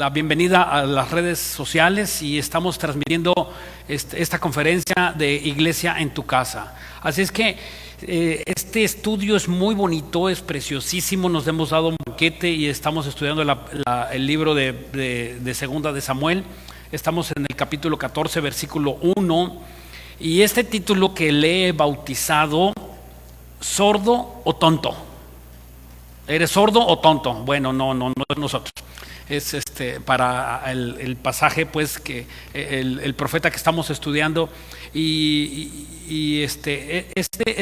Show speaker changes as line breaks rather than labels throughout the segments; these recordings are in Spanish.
la bienvenida a las redes sociales y estamos transmitiendo esta conferencia de Iglesia en tu Casa. Así es que este estudio es muy bonito, es preciosísimo. Nos hemos dado un banquete y estamos estudiando el libro de Segunda de Samuel. Estamos en el capítulo 14, versículo 1, y este título que le he bautizado ¿sordo o tonto? ¿Eres sordo o tonto? Bueno, no es nosotros. Es para el pasaje, pues, que el profeta que estamos estudiando, y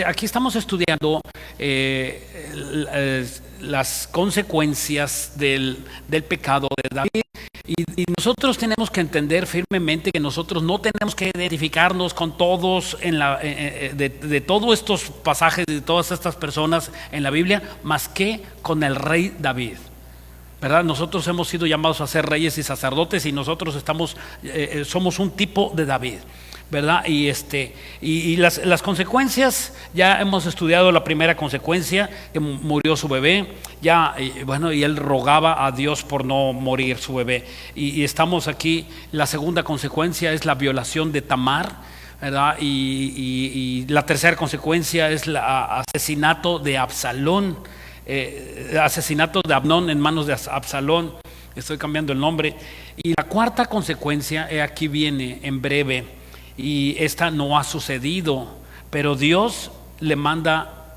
aquí estamos estudiando las consecuencias del pecado de David. Y nosotros tenemos que entender firmemente que nosotros no tenemos que identificarnos con todos de todos estos pasajes, de todas estas personas en la Biblia, más que con el rey David, ¿verdad? Nosotros hemos sido llamados a ser reyes y sacerdotes, y nosotros somos un tipo de David, ¿verdad? Y las consecuencias, ya hemos estudiado la primera consecuencia, que murió su bebé, y él rogaba a Dios por no morir su bebé, y estamos aquí. La segunda consecuencia es la violación de Tamar, ¿verdad? Y la tercera consecuencia es el asesinato de Absalón, asesinato de Amnón en manos de Absalón. Estoy cambiando el nombre. Y la cuarta consecuencia, aquí viene en breve, y esta no ha sucedido, pero Dios le manda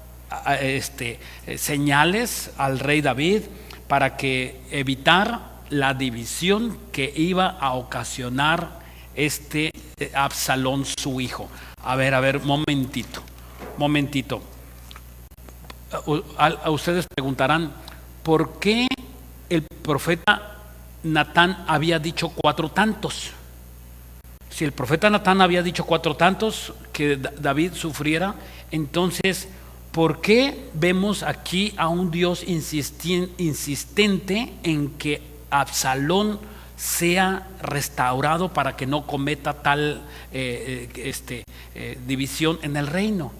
señales al rey David para que evitar la división que iba a ocasionar Absalón, su hijo. A ver, momentito. Ustedes preguntarán, ¿por qué el profeta Natán había dicho 4 tantos? Si el profeta Natán había dicho 4 tantos que David sufriera, entonces ¿por qué vemos aquí a un Dios insistente en que Absalón sea restaurado para que no cometa tal división en el reino?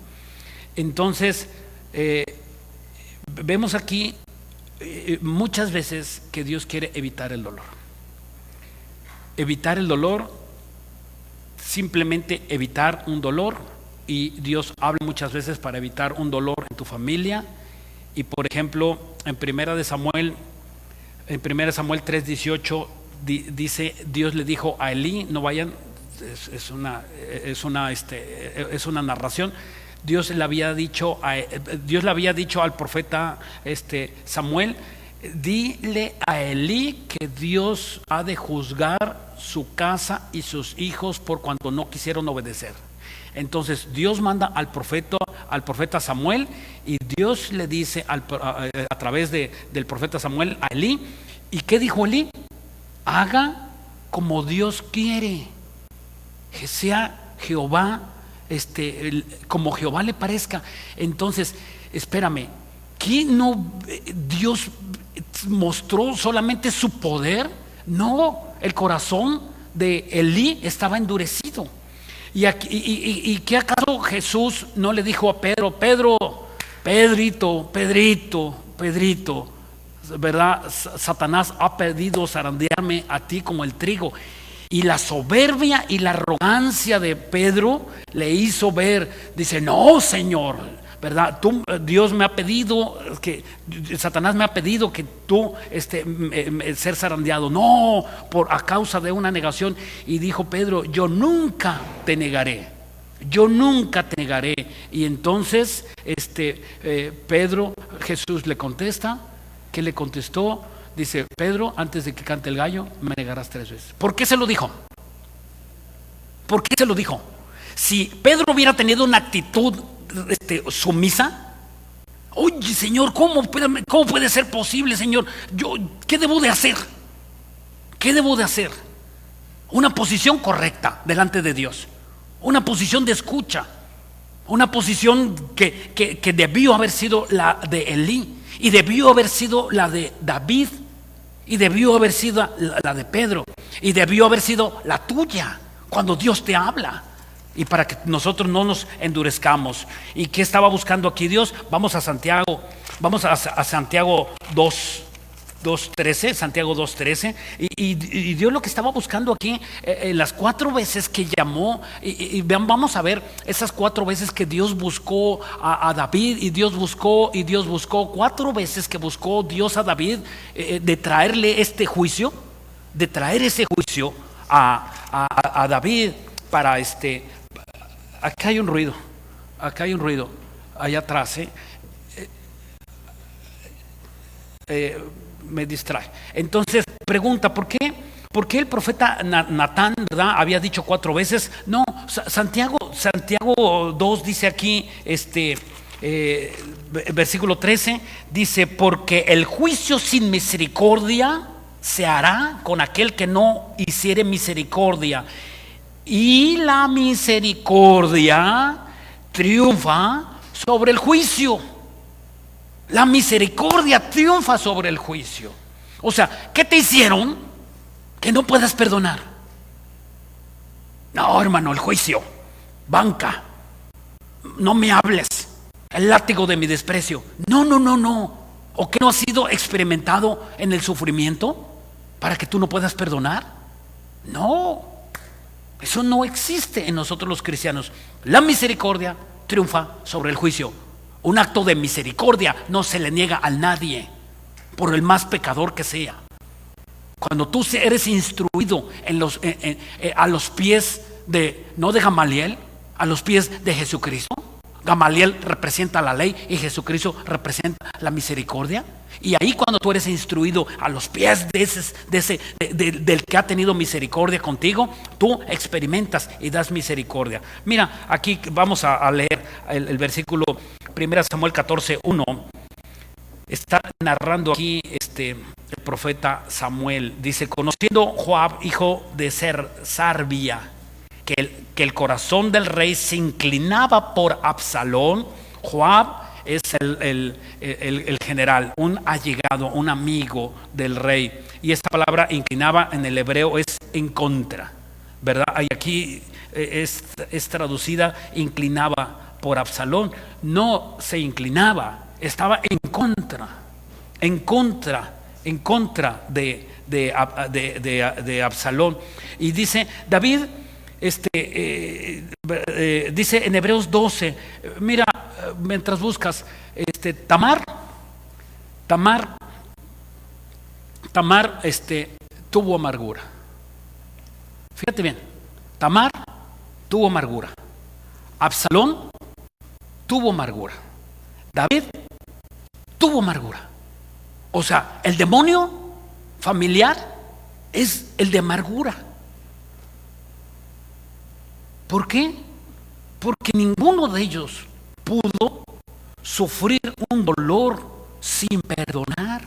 Entonces vemos aquí muchas veces que Dios quiere evitar el dolor. Evitar el dolor, simplemente evitar un dolor. Y Dios habla muchas veces para evitar un dolor en tu familia. Y por ejemplo, en 1 Samuel 3:18 dice, Dios le dijo a Elí, no vayan, es una narración. Dios le había dicho al profeta Samuel, dile a Elí que Dios ha de juzgar su casa y sus hijos por cuanto no quisieron obedecer. Entonces Dios manda al profeta Samuel, y Dios le dice a través del profeta Samuel a Elí. ¿Y qué dijo Elí? Haga como Dios quiere, que sea Jehová, como Jehová le parezca. Entonces, espérame, ¿qué no Dios mostró solamente su poder? No, el corazón de Elí estaba endurecido. ¿Y qué acaso Jesús no le dijo a Pedro, Pedrito, ¿verdad? Satanás ha pedido zarandearme a ti como el trigo? Y la soberbia y la arrogancia de Pedro le hizo ver, dice, no, Señor, ¿verdad? Dios me ha pedido Satanás me ha pedido que tú ser zarandeado, no, a causa de una negación. Y dijo Pedro, yo nunca te negaré. Y entonces Jesús le contesta. ¿Qué le contestó? Dice, Pedro, antes de que cante el gallo, me negarás 3 veces. ¿Por qué se lo dijo? Si Pedro hubiera tenido una actitud sumisa, oye, Señor, ¿cómo puede ser posible, Señor? ¿Qué debo de hacer? Una posición correcta delante de Dios, una posición de escucha, una posición que debió haber sido la de Elí, y debió haber sido la de David, y debió haber sido la de Pedro, y debió haber sido la tuya cuando Dios te habla. Y para que nosotros no nos endurezcamos. ¿Y qué estaba buscando aquí Dios? Vamos a Santiago 2. 2:13, Santiago 2:13, y Dios lo que estaba buscando aquí, en las 4 veces que llamó, y vamos a ver esas 4 veces que Dios buscó a David, y Dios buscó, 4 veces que buscó Dios a David, de traerle este juicio, de traer ese juicio a David para acá hay un ruido, allá atrás, me distrae. Entonces pregunta, ¿por qué el profeta Natán, ¿verdad?, había dicho 4 veces? No, Santiago 2 dice aquí, versículo 13, dice: porque el juicio sin misericordia se hará con aquel que no hiciere misericordia, y la misericordia triunfa sobre el juicio. La misericordia triunfa sobre el juicio. O sea, ¿qué te hicieron que no puedas perdonar? No, hermano, el juicio, banca, no me hables, el látigo de mi desprecio. No. ¿O que no has sido experimentado en el sufrimiento para que tú no puedas perdonar? No, eso no existe en nosotros los cristianos. La misericordia triunfa sobre el juicio. Un acto de misericordia no se le niega a nadie, por el más pecador que sea. Cuando tú eres instruido a los pies no de Gamaliel, a los pies de Jesucristo. Gamaliel representa la ley y Jesucristo representa la misericordia. Y ahí, cuando tú eres instruido a los pies del que ha tenido misericordia contigo, tú experimentas y das misericordia. Mira, aquí vamos a leer el versículo 1 Samuel 14:1. Está narrando aquí el profeta Samuel. Dice: conociendo Joab, hijo de Sarbia, que el corazón del rey se inclinaba por Absalón. Joab es el general, un allegado, un amigo del rey. Y esta palabra inclinaba en el hebreo es en contra, ¿verdad? Y aquí es traducida inclinaba por Absalón. No se inclinaba, estaba en contra de Absalón. Y dice David, dice en Hebreos 12, mira, mientras buscas, Tamar tuvo amargura. Fíjate bien, Tamar tuvo amargura, Absalón tuvo amargura, David tuvo amargura. O sea, el demonio familiar es el de amargura. ¿Por qué? Porque ninguno de ellos pudo sufrir un dolor sin perdonar.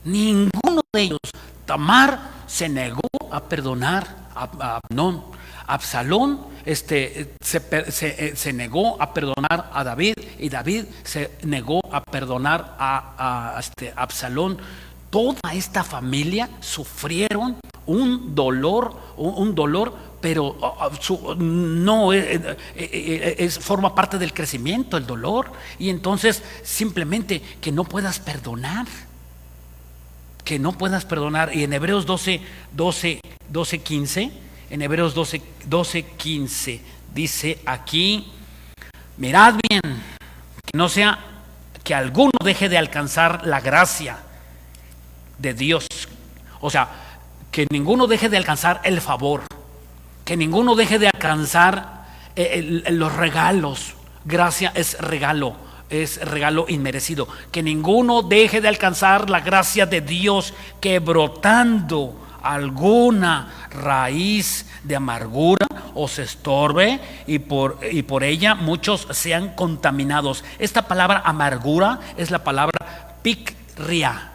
Ninguno de ellos. Tamar se negó a perdonar a Amnón. Absalón se negó a perdonar a David, y David se negó a perdonar a Absalón. Toda esta familia sufrieron un dolor, pero no forma parte del crecimiento, el dolor. Y entonces simplemente que no puedas perdonar. Y en Hebreos 12:15, en Hebreos 12:15 dice aquí: mirad bien, que no sea que alguno deje de alcanzar la gracia de Dios. O sea, que ninguno deje de alcanzar el favor, que ninguno deje de alcanzar los regalos. Gracia es regalo inmerecido. Que ninguno deje de alcanzar la gracia de Dios, que brotando alguna raíz de amargura os estorbe, y por ella muchos sean contaminados. Esta palabra amargura es la palabra pikria,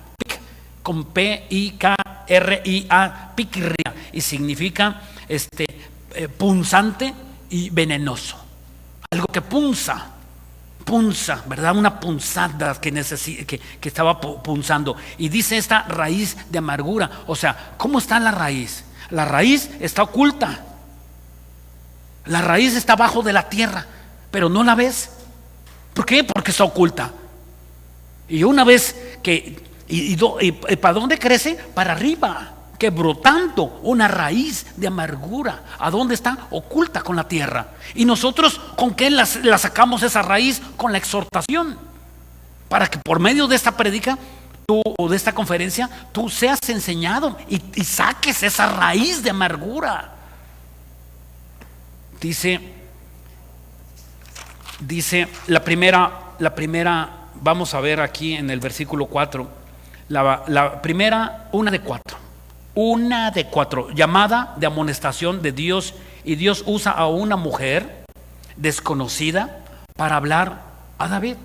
con P-I-K-R-I-A, pikria, y significa punzante y venenoso. Algo que punza, ¿verdad? Una punzada que estaba punzando. Y dice esta raíz de amargura. O sea, ¿cómo está la raíz? La raíz está oculta. La raíz está abajo de la tierra, pero no la ves. ¿Por qué? Porque está oculta. Y una vez que ¿Y para dónde crece? Para arriba, que brotando una raíz de amargura. ¿A dónde está? Oculta con la tierra. Y nosotros, ¿con qué la sacamos esa raíz? Con la exhortación, para que por medio de esta predica tú, o de esta conferencia, tú seas enseñado y saques esa raíz de amargura. Dice la primera, vamos a ver aquí en el versículo 4, la primera, una de cuatro, llamada de amonestación de Dios, y Dios usa a una mujer desconocida para hablar a David.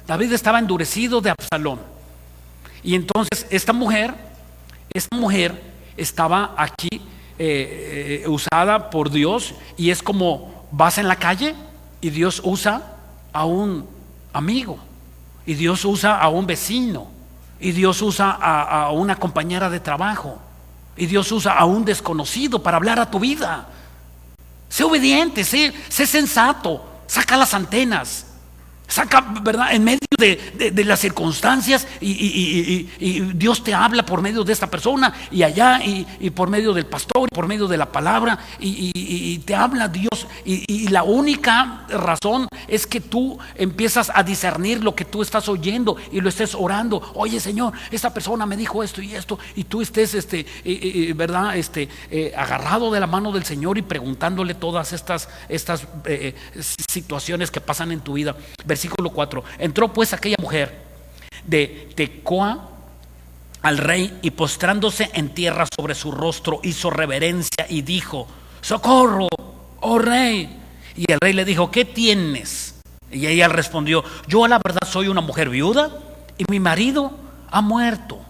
David estaba endurecido de Absalón, y entonces esta mujer estaba aquí usada por Dios, y es como vas en la calle y Dios usa a un amigo, y Dios usa a un vecino, y Dios usa a una compañera de trabajo, y Dios usa a un desconocido para hablar a tu vida. Sé obediente, sé sensato, saca las antenas, saca, ¿verdad?, en medio de las circunstancias, y Dios te habla por medio de esta persona, y allá, y por medio del pastor, y por medio de la palabra, y te habla Dios, y la única razón es que tú empiezas a discernir lo que tú estás oyendo y lo estés orando. Oye, Señor, esta persona me dijo esto y esto, y tú estés ¿verdad?, agarrado de la mano del Señor y preguntándole todas estas situaciones que pasan en tu vida. Versículo 4. Entró pues aquella mujer de Tecoa al rey, y postrándose en tierra sobre su rostro, hizo reverencia y dijo: socorro, oh rey. Y el rey le dijo: ¿qué tienes? Y ella respondió: yo a la verdad soy una mujer viuda, y mi marido ha muerto.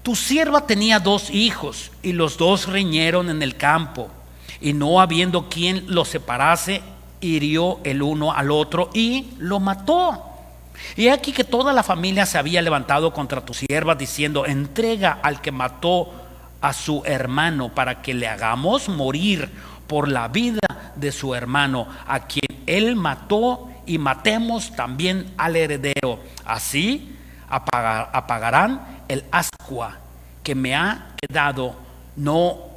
Tu sierva tenía 2 hijos, y los 2 riñeron en el campo, y no habiendo quien los separase, hirió el uno al otro y lo mató. Y aquí que toda la familia se había levantado contra tu sierva, diciendo: entrega al que mató a su hermano, para que le hagamos morir por la vida de su hermano, a quien él mató, y matemos también al heredero. Así apagarán el ascua que me ha quedado, no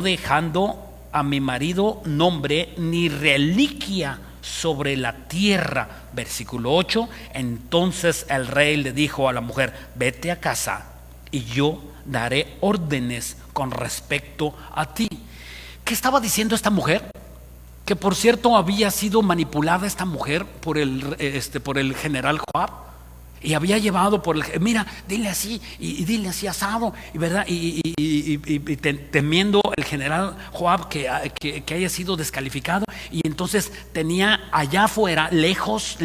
dejando a mi marido nombre ni reliquia sobre la tierra. Versículo 8. Entonces el rey le dijo a la mujer: vete a casa, y yo daré órdenes con respecto a ti. ¿Qué estaba diciendo esta mujer? Que por cierto había sido manipulada esta mujer por el general Joab, y había llevado mira, dile así, y dile así asado, y verdad, y temiendo el general Joab que haya sido descalificado. Y entonces tenía allá afuera, lejos,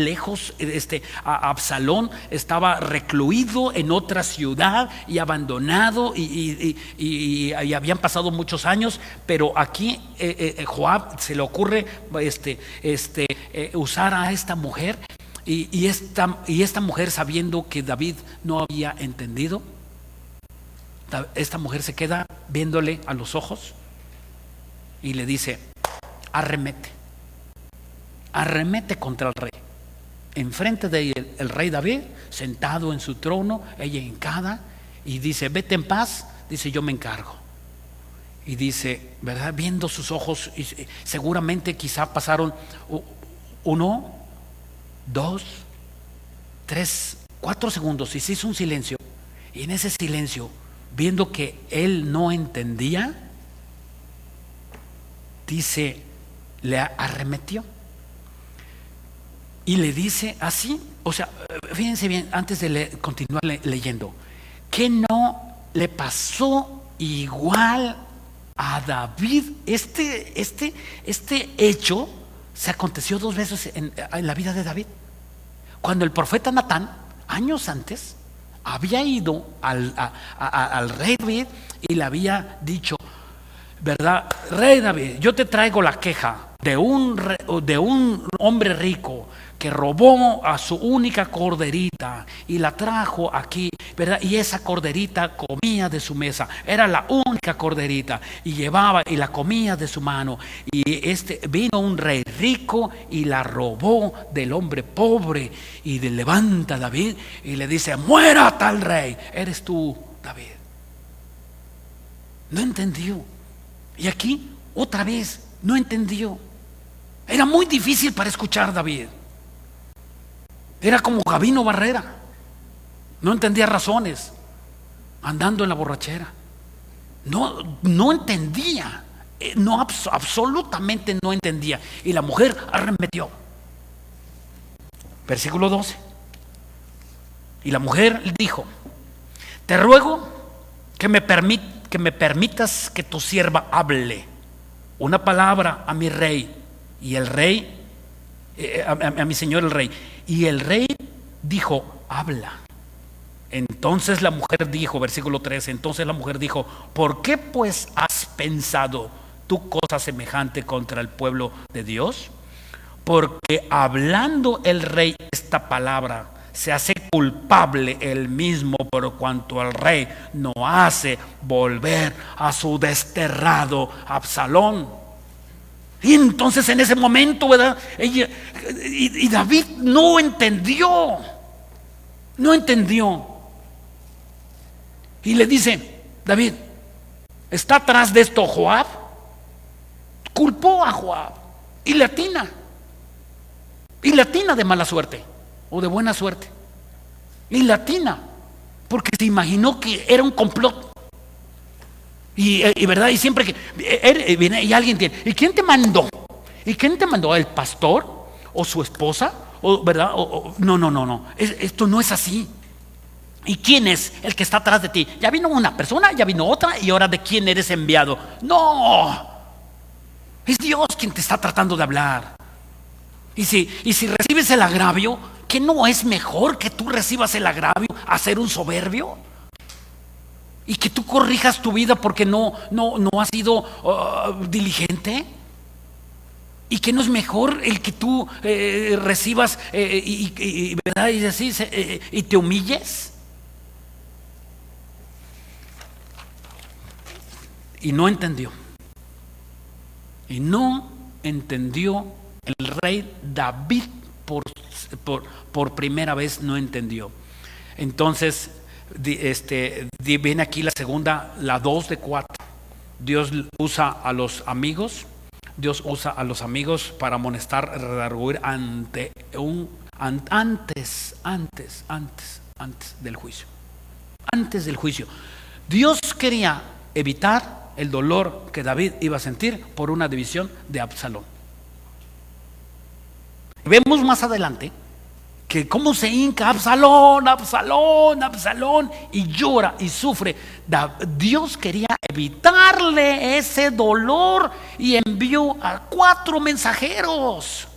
a Absalón estaba recluido en otra ciudad y abandonado, y habían pasado muchos años, pero aquí Joab se le ocurre usar a esta mujer. Y esta mujer, sabiendo que David no había entendido, esta mujer se queda viéndole a los ojos y le dice: arremete contra el rey. Enfrente de ella, el rey David, sentado en su trono, ella hincada, y dice: vete en paz. Dice: yo me encargo. Y dice, ¿verdad?, viendo sus ojos, y seguramente quizá pasaron 1, 2, 3, 4 segundos, y se hizo un silencio. Y en ese silencio, viendo que él no entendía, dice, le arremetió y le dice así. O sea, fíjense bien, antes de continuar leyendo, ¿qué no le pasó igual a David? Este hecho se aconteció 2 veces en la vida de David. Cuando el profeta Natán, años antes, había ido al rey David y le había dicho, ¿verdad?, rey David, yo te traigo la queja de un hombre rico que robó a su única corderita y la trajo aquí, ¿verdad? Y esa corderita comía de su mesa, era la única corderita, y llevaba y la comía de su mano. Y vino un rey rico y la robó del hombre pobre, y levanta a David y le dice: muera tal rey. Eres tú, David. No entendió. Y aquí otra vez no entendió. Era muy difícil para escuchar David. Era como Gabino Barrera. No entendía razones, andando en la borrachera. No entendía. Absolutamente no entendía. Y la mujer arremetió. Versículo 12. Y la mujer dijo: te ruego que me permitas que tu sierva hable una palabra a mi rey. Y el rey, a mi señor el rey. Y el rey dijo: habla. Entonces la mujer dijo, versículo 13, entonces la mujer dijo: ¿por qué pues has pensado tú cosa semejante contra el pueblo de Dios? Porque hablando el rey esta palabra, se hace culpable él mismo, por cuanto el rey no hace volver a su desterrado Absalón. Y entonces en ese momento, ¿verdad? Y David no entendió. Y le dice: David, ¿está atrás de esto Joab? Culpó a Joab y le atina de mala suerte o de buena suerte. Y le atina porque se imaginó que era un complot. Y verdad, y siempre que viene y alguien tiene: ¿y quién te mandó? ¿Y quién te mandó? ¿El pastor? ¿O su esposa? ¿O verdad? No. Esto no es así. ¿Y quién es el que está atrás de ti? Ya vino una persona, ya vino otra, y ahora ¿de quién eres enviado? No, es Dios quien te está tratando de hablar. Y si recibes el agravio, ¿qué no es mejor que tú recibas el agravio a ser un soberbio? Y que tú corrijas tu vida porque no has sido diligente. Y que no es mejor el que tú recibas ¿verdad? Y te humilles. Y no entendió el rey David. Por primera vez no entendió. Entonces viene aquí la segunda, la 2 de 4. Dios usa a los amigos para amonestar, redarguir antes del juicio. Antes del juicio. Dios quería evitar el dolor que David iba a sentir por una división de Absalón. Vemos más adelante que cómo se hinca Absalón, y llora y sufre. Dios quería evitarle ese dolor y envió a 4 mensajeros.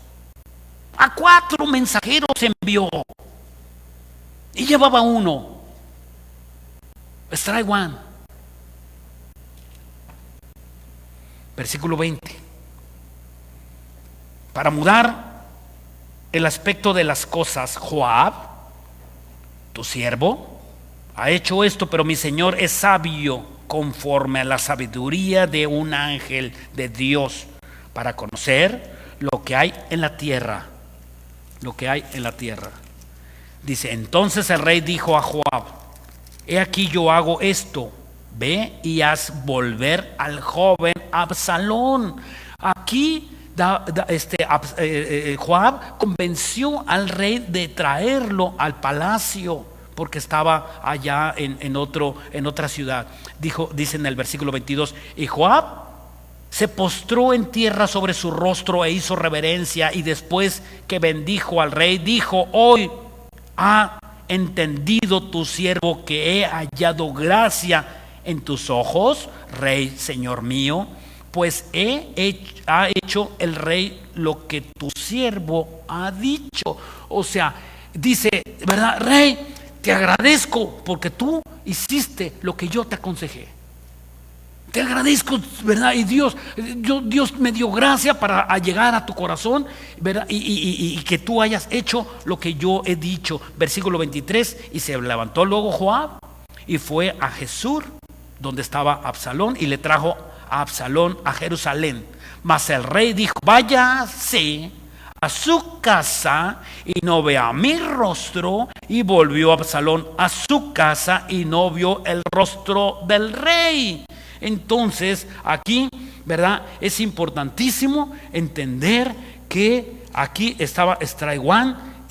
A 4 mensajeros envió. Y llevaba uno. Strike one. Versículo 20. Para mudar el aspecto de las cosas, Joab, tu siervo, ha hecho esto, pero mi señor es sabio conforme a la sabiduría de un ángel de Dios, para conocer lo que hay en la tierra. Dice: entonces el rey dijo a Joab: he aquí yo hago esto, ve y haz volver al joven Absalón. Aquí Joab convenció al rey de traerlo al palacio, porque estaba allá en otra ciudad. Dice en el versículo 22: y Joab se postró en tierra sobre su rostro e hizo reverencia, y después que bendijo al rey, dijo: hoy ha entendido tu siervo que he hallado gracia en tus ojos, rey, señor mío, pues ha hecho el rey lo que tu siervo ha dicho. O sea, dice, ¿verdad? Rey, te agradezco porque tú hiciste lo que yo te aconsejé. Te agradezco, ¿verdad? Y Dios me dio gracia para llegar a tu corazón, ¿verdad? Y que tú hayas hecho lo que yo he dicho. Versículo 23, y se levantó luego Joab y fue a Jesús, donde estaba Absalón, y le trajo a Absalón a Jerusalén. Mas el rey dijo: váyase a su casa y no vea mi rostro. Y volvió Absalón a su casa y no vio el rostro del rey. Entonces aquí, ¿verdad? Es importantísimo entender que aquí estaba Estraiguán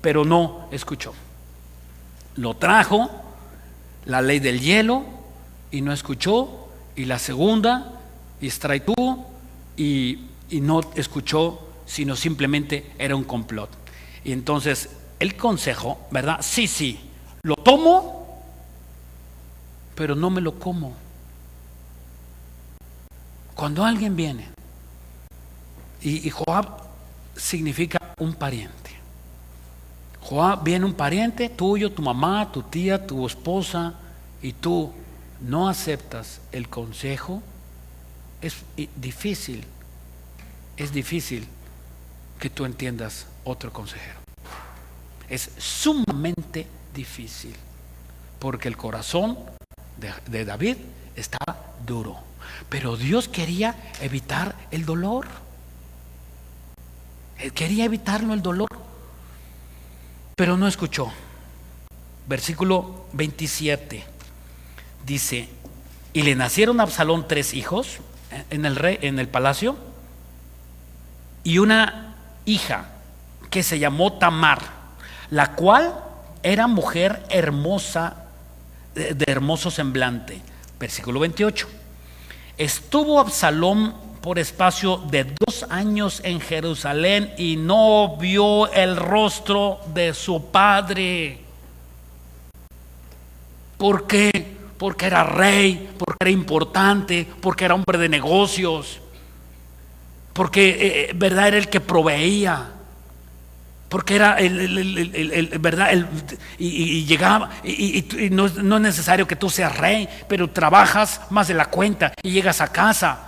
pero no escuchó. Lo trajo la ley del hielo y no escuchó, y la segunda, Estraitú, y no escuchó, sino simplemente era un complot. Y entonces el consejo, ¿verdad? Sí, lo tomo, pero no me lo como. Cuando alguien viene, y Joab significa un pariente. Joab viene un pariente tuyo, tu mamá, tu tía, tu esposa, y tú no aceptas el consejo. Es difícil que tú entiendas otro consejero. Es sumamente difícil, porque el corazón de David estaba duro, pero Dios quería evitar el dolor. Él quería evitarlo, el dolor, pero no escuchó. Versículo 27 dice: y le nacieron a Absalón 3 hijos en el palacio, y una hija que se llamó Tamar, la cual era mujer hermosa, de hermoso semblante. Versículo 28. Estuvo Absalón por espacio de 2 años en Jerusalén y no vio el rostro de su padre. ¿Por qué? Porque era rey, porque era importante, porque era hombre de negocios, porque verdad, era el que proveía, porque era y llegaba, y no es necesario que tú seas rey, pero trabajas más de la cuenta y llegas a casa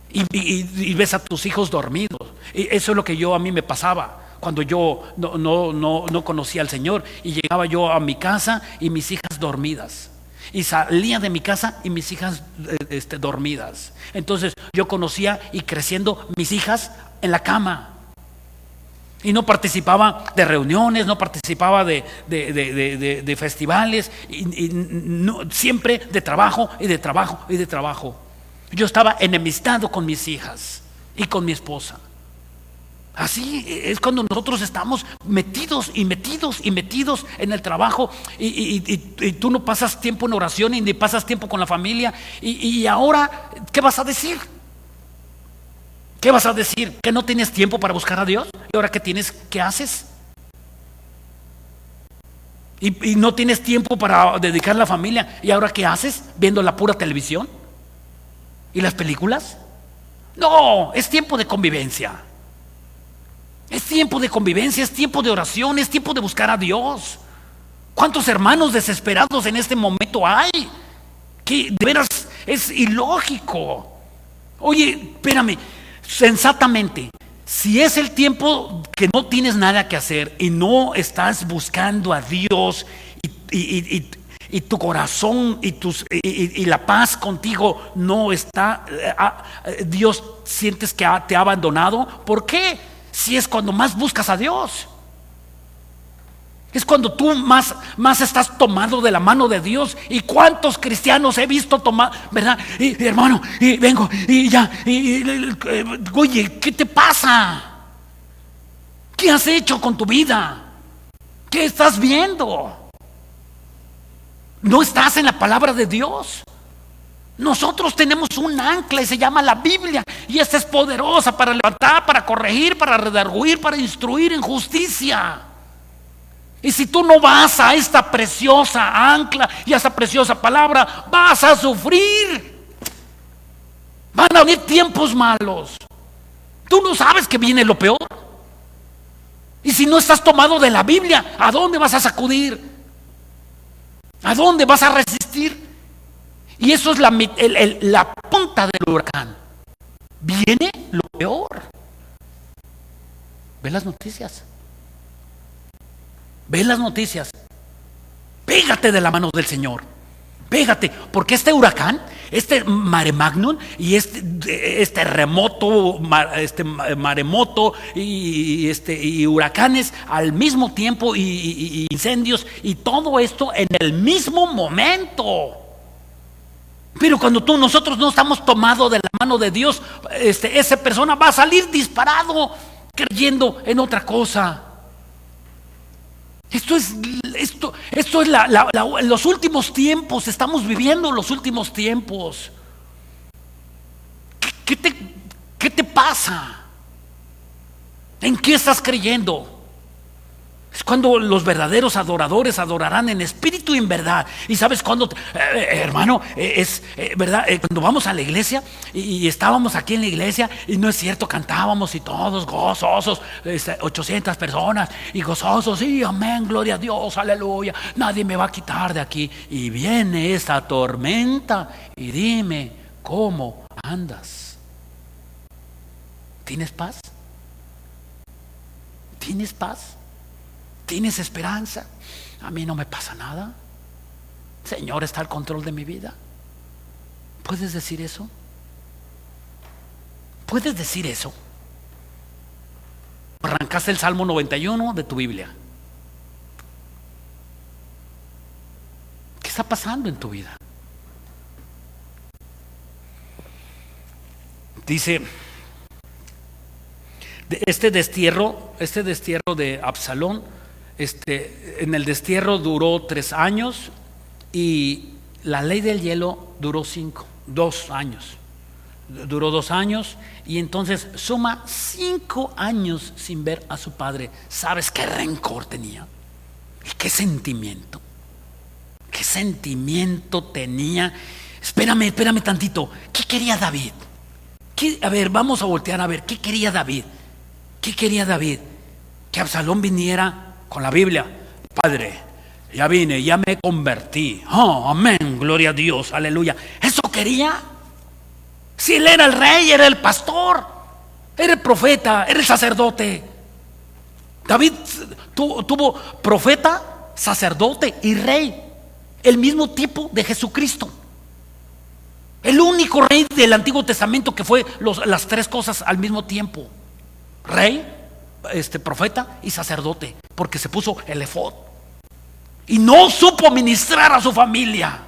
y ves a tus hijos dormidos. Y eso es lo que a mí me pasaba cuando yo no conocía al Señor, y llegaba yo a mi casa y mis hijas dormidas, y salía de mi casa y mis hijas dormidas. Entonces yo conocía y creciendo mis hijas en la cama, y no participaba de reuniones, no participaba de festivales, y no, siempre de trabajo y de trabajo y de trabajo. Yo estaba enemistado con mis hijas y con mi esposa. Así es cuando nosotros estamos metidos en el trabajo, y tú no pasas tiempo en oración y ni pasas tiempo con la familia, y ahora, ¿qué vas a decir? ¿Qué vas a decir? ¿Que no tienes tiempo para buscar a Dios? ¿Y ahora qué haces? Y no tienes tiempo para dedicar a la familia, ¿y ahora qué haces? ¿Viendo la pura televisión y las películas? No, es tiempo de convivencia. Es tiempo de convivencia, es tiempo de oración, es tiempo de buscar a Dios. ¿Cuántos hermanos desesperados en este momento hay? Que de veras es ilógico. Oye, espérame, sensatamente, si es el tiempo que no tienes nada que hacer y no estás buscando a Dios, y tu corazón y la paz contigo no está, Dios sientes que te ha abandonado. ¿Por qué? Si es cuando más buscas a Dios, es cuando tú más estás tomado de la mano de Dios. ¿Y cuántos cristianos he visto tomar, verdad? Y hermano, y vengo y ya, oye, ¿qué te pasa? ¿Qué has hecho con tu vida? ¿Qué estás viendo? No estás en la palabra de Dios. Nosotros tenemos un ancla y se llama la Biblia, y esta es poderosa para levantar, para corregir, para redarguir, para instruir en justicia. Y si tú no vas a esta preciosa ancla y a esta preciosa palabra, vas a sufrir. Van a venir tiempos malos. Tú no sabes que viene lo peor. Y si no estás tomado de la Biblia, ¿a dónde vas a sacudir? ¿A dónde vas a resistir? Y eso es la punta del huracán. Viene lo peor. Ve las noticias. Ve las noticias. Pégate de la mano del Señor. Pégate, porque este huracán, este mare magnum y este remoto, maremoto y huracanes al mismo tiempo y incendios y todo esto en el mismo momento. Pero cuando nosotros no estamos tomados de la mano de Dios, esa persona va a salir disparado creyendo en otra cosa. Esto es los últimos tiempos. Estamos viviendo los últimos tiempos. ¿Qué te pasa? ¿En qué estás creyendo? Es cuando los verdaderos adoradores adorarán en espíritu y en verdad. Y sabes cuando, hermano, es verdad, cuando vamos a la iglesia y estábamos aquí en la iglesia y no es cierto, cantábamos y todos gozosos, 800 personas y gozosos, sí, amén, gloria a Dios, aleluya, nadie me va a quitar de aquí. Y viene esta tormenta y dime, ¿cómo andas? ¿Tienes paz? ¿Tienes paz? ¿Tienes esperanza? A mí no me pasa nada. Señor está al control de mi vida. ¿Puedes decir eso? ¿Puedes decir eso? Arrancaste el Salmo 91 de tu Biblia. ¿Qué está pasando en tu vida? Dice, este destierro de Absalón, en el destierro duró 3 años y la ley del hielo duró 2 años. Duró 2 años y entonces suma 5 años sin ver a su padre. ¿Sabes qué rencor tenía? ¿Y qué sentimiento? ¿Qué sentimiento tenía? Espérame tantito. ¿Qué quería David? A ver, vamos a voltear a ver. ¿Qué quería David? ¿Qué quería David? Que Absalón viniera con la Biblia. Padre, ya vine, ya me convertí. Oh, amén, gloria a Dios, aleluya. ¿Eso quería? Si él era el rey, era el pastor, era el profeta, era el sacerdote. David tuvo profeta, sacerdote y rey, el mismo tipo de Jesucristo. El único rey del Antiguo Testamento que fue las 3 cosas al mismo tiempo: rey, profeta y sacerdote, porque se puso el efod y no supo ministrar a su familia.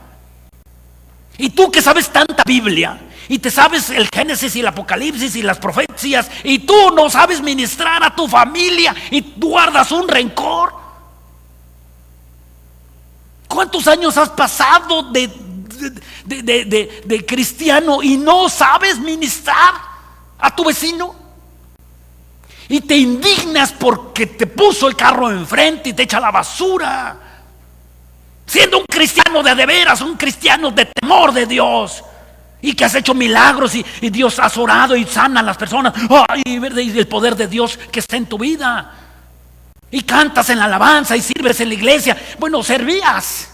Y tú que sabes tanta Biblia y te sabes el Génesis y el Apocalipsis y las profecías, y tú no sabes ministrar a tu familia y guardas un rencor. ¿Cuántos años has pasado de cristiano y no sabes ministrar a tu vecino? Y te indignas porque te puso el carro enfrente y te echa la basura, siendo un cristiano de veras, un cristiano de temor de Dios, y que has hecho milagros y Dios has orado y sana a las personas. Y el poder de Dios que está en tu vida, y cantas en la alabanza y sirves en la iglesia. Bueno, servías.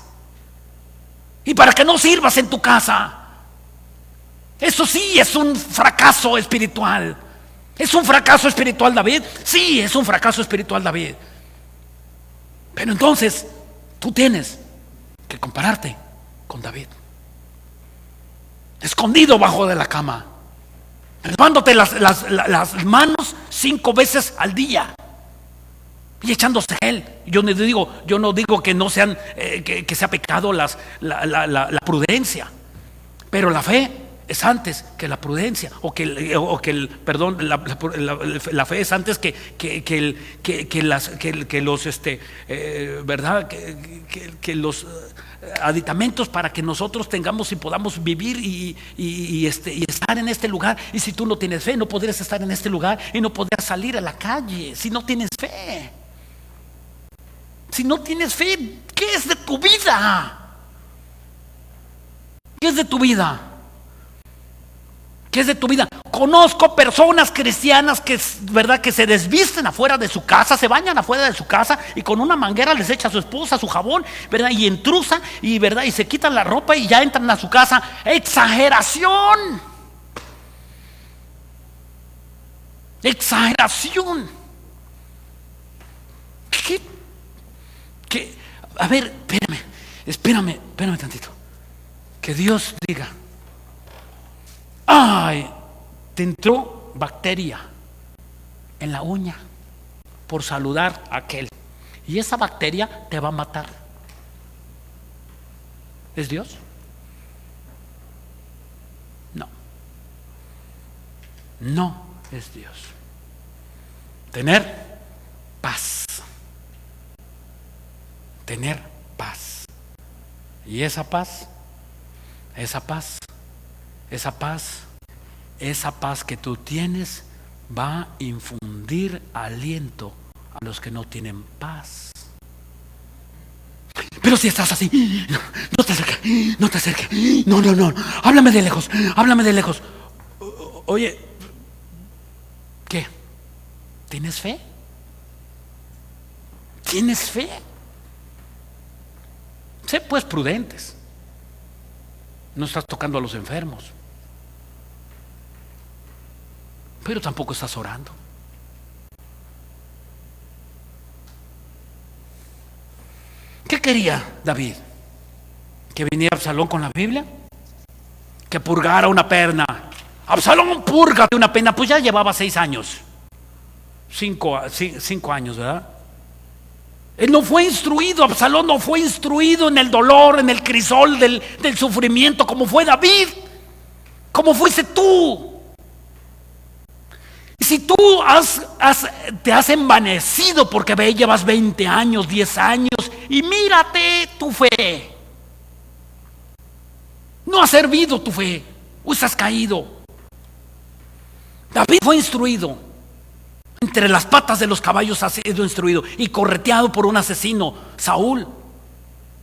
Y para que no sirvas en tu casa, eso sí es un fracaso espiritual. ¿Es un fracaso espiritual David? Sí, es un fracaso espiritual David. Pero entonces tú tienes que compararte con David, escondido bajo de la cama, lavándote las manos 5 veces al día y echándose gel. Yo no digo que no sean que sea pecado la prudencia, pero la fe es antes que la prudencia, la fe es antes que los aditamentos para que nosotros tengamos y podamos vivir y estar en este lugar. Y si tú no tienes fe, no podrías estar en este lugar y no podrías salir a la calle si no tienes fe. Si no tienes fe, ¿qué es de tu vida? ¿Qué es de tu vida? ¿Qué es de tu vida? Conozco personas cristianas que, ¿verdad?, que se desvisten afuera de su casa, se bañan afuera de su casa y con una manguera les echa a su esposa su jabón, ¿verdad?, y intrusa, y ¿verdad?, y se quitan la ropa y ya entran a su casa. Exageración. Exageración. ¿Qué? A ver, espérame tantito. Que Dios diga: ay, te entró bacteria en la uña por saludar a aquel, y esa bacteria te va a matar. ¿Es Dios? No, no es Dios. Tener paz. Tener paz. Y esa paz que tú tienes va a infundir aliento a los que no tienen paz. Pero si estás así, no te acerques, no, háblame de lejos. Oye, ¿qué? ¿Tienes fe? Sé pues prudentes. No estás tocando a los enfermos, pero tampoco estás orando. ¿Qué quería David? ¿Que viniera Absalón con la Biblia? ¿Que purgara una pena? Absalón, púrgate una pena. Pues ya llevaba 6 años, 5 años, ¿verdad? Él no fue instruido, Absalón no fue instruido en el dolor, en el crisol del sufrimiento, como fue David, como fuiste tú. Y si tú te has envanecido porque llevas 20 años, 10 años, y mírate tu fe, no ha servido tu fe, o estás caído. David fue instruido. Entre las patas de los caballos ha sido instruido y correteado por un asesino, Saúl,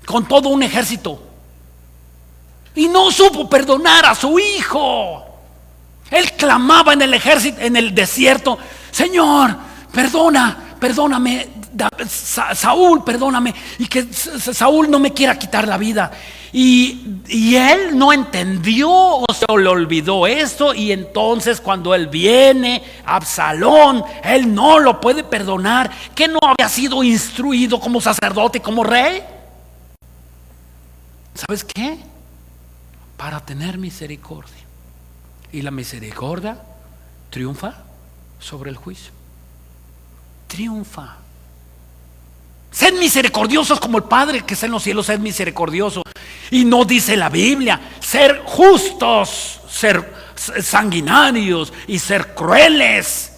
con todo un ejército, y no supo perdonar a su hijo. Él clamaba en el ejército, en el desierto: Señor, perdóname, Saúl, perdóname, y que Saúl no me quiera quitar la vida. Y él no entendió, o se le olvidó esto, y entonces cuando él viene, Absalón, él no lo puede perdonar. ¿Que no había sido instruido como sacerdote, como rey? ¿Sabes qué? Para tener misericordia, y la misericordia triunfa sobre el juicio. Triunfa. Sed misericordiosos como el Padre que está en los cielos es misericordioso. Y no dice la Biblia ser justos, ser sanguinarios y ser crueles,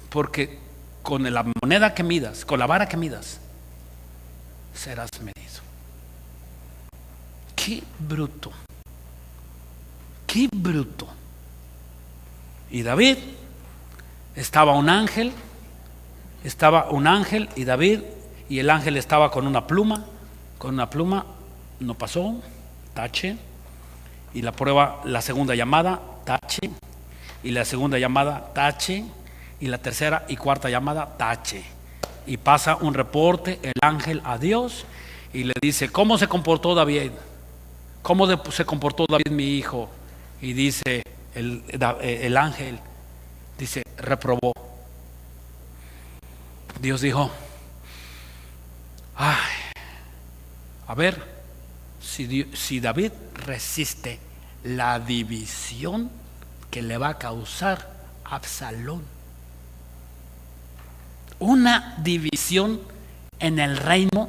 porque con la moneda que midas, con la vara que midas, serás medido. Qué bruto. Y David, estaba un ángel y David, y el ángel estaba con una pluma, no pasó, tache. Y la prueba, la segunda llamada, tache. Y la segunda llamada, tache. Y la tercera y cuarta llamada, tache. Y pasa un reporte el ángel a Dios y le dice: ¿cómo se comportó David? Mi hijo? Y dice el ángel, dice: reprobó. Dios dijo: ay, a ver si David resiste la división que le va a causar Absalón. Una división en el reino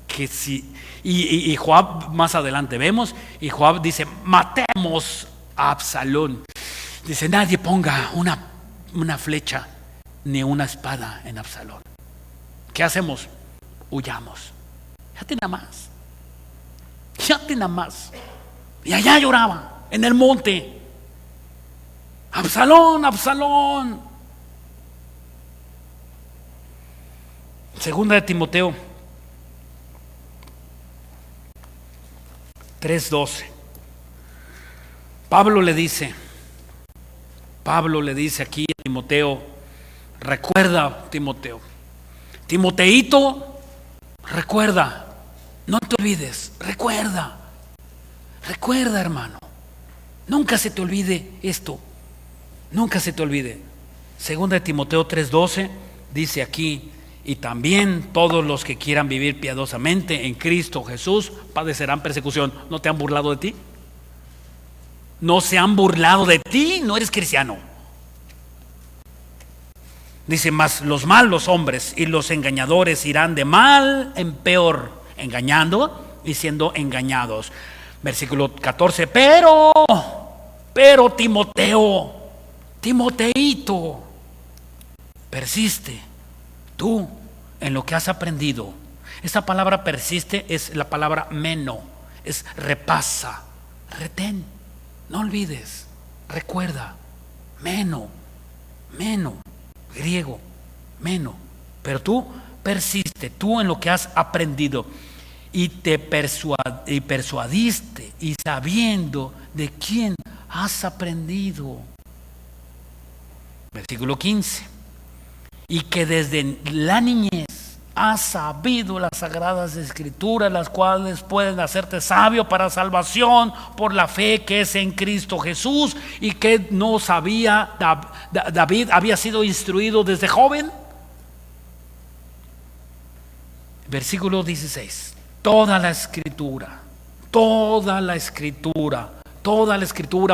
que si, y Joab, más adelante vemos, y Joab dice: matemos a Absalón. Dice: nadie ponga una flecha ni una espada en Absalón. ¿Qué hacemos? Huyamos. Fíjate nada más. Y allá lloraba en el monte: Absalón. Segunda de Timoteo 3:12. Pablo le dice aquí a Timoteo, recuerda, Timoteo, Timoteíto, recuerda, no te olvides, recuerda, hermano, nunca se te olvide esto, nunca se te olvide. Segunda de Timoteo 3:12 dice aquí, y también todos los que quieran vivir piadosamente en Cristo Jesús padecerán persecución. ¿No te han burlado de ti? ¿No se han burlado de ti? No eres cristiano. Dice, mas los malos hombres y los engañadores irán de mal en peor, engañando y siendo engañados. Versículo 14, pero Timoteíto, persiste tú en lo que has aprendido. Esta palabra persiste es la palabra meno, es repasa, retén, no olvides, recuerda, meno, griego, meno. Pero tú persiste, tú en lo que has aprendido y te persuadiste y sabiendo de quién has aprendido. Versículo 15, y que desde la niñez has sabido las sagradas escrituras, las cuales pueden hacerte sabio para salvación por la fe que es en Cristo Jesús, y que no sabía David había sido instruido desde joven. Versículo 16, toda la escritura,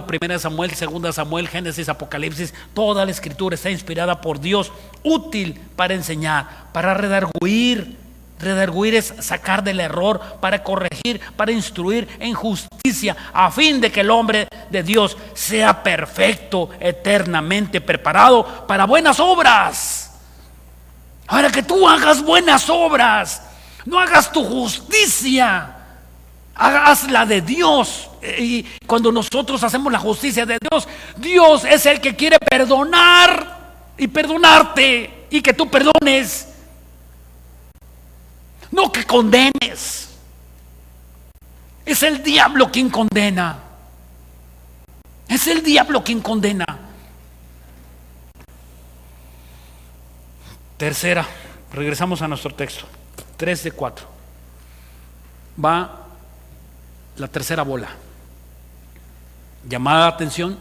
primera Samuel, segunda Samuel, Génesis, Apocalipsis, toda la escritura está inspirada por Dios, útil para enseñar, para redarguir es sacar del error, para corregir, para instruir en justicia, a fin de que el hombre de Dios sea perfecto, eternamente preparado para buenas obras. Ahora, que tú hagas buenas obras, no hagas tu justicia, haz la de Dios. Y cuando nosotros hacemos la justicia de Dios, Dios es el que quiere perdonar y perdonarte, y que tú perdones, no que condenes. Es el diablo quien condena. Tercera, regresamos a nuestro texto, 3:4. Va la tercera bola. Llamada la atención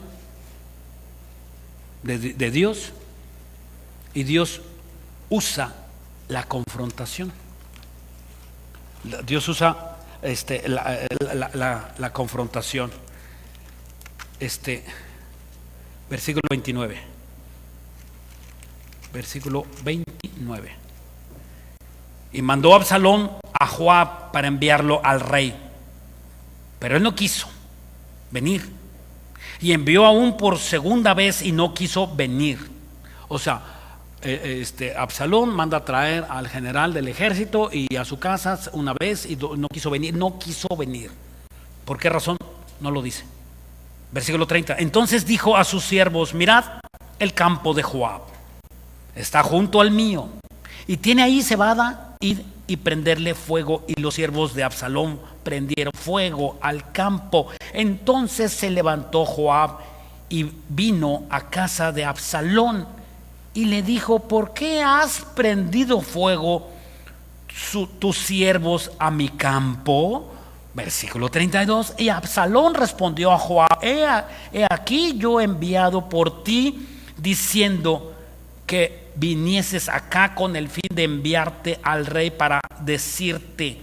de Dios, y Dios usa la confrontación. Dios usa la confrontación. Versículo 29. Y mandó Absalón a Joab para enviarlo al rey, pero él no quiso venir, y envió aún por segunda vez y no quiso venir. O sea, Absalón manda a traer al general del ejército y a su casa una vez, y no quiso venir. ¿Por qué razón? No lo dice. Versículo 30. Entonces dijo a sus siervos, mirad, el campo de Joab está junto al mío, y tiene ahí cebada, id y prenderle fuego. Y los siervos de Absalón prendieron fuego al campo. Entonces se levantó Joab y vino a casa de Absalón y le dijo, ¿por qué has prendido fuego tus siervos a mi campo? Versículo 32. Y Absalón respondió a Joab, he aquí yo he enviado por ti, diciendo que vinieses acá con el fin de enviarte al rey para decirte,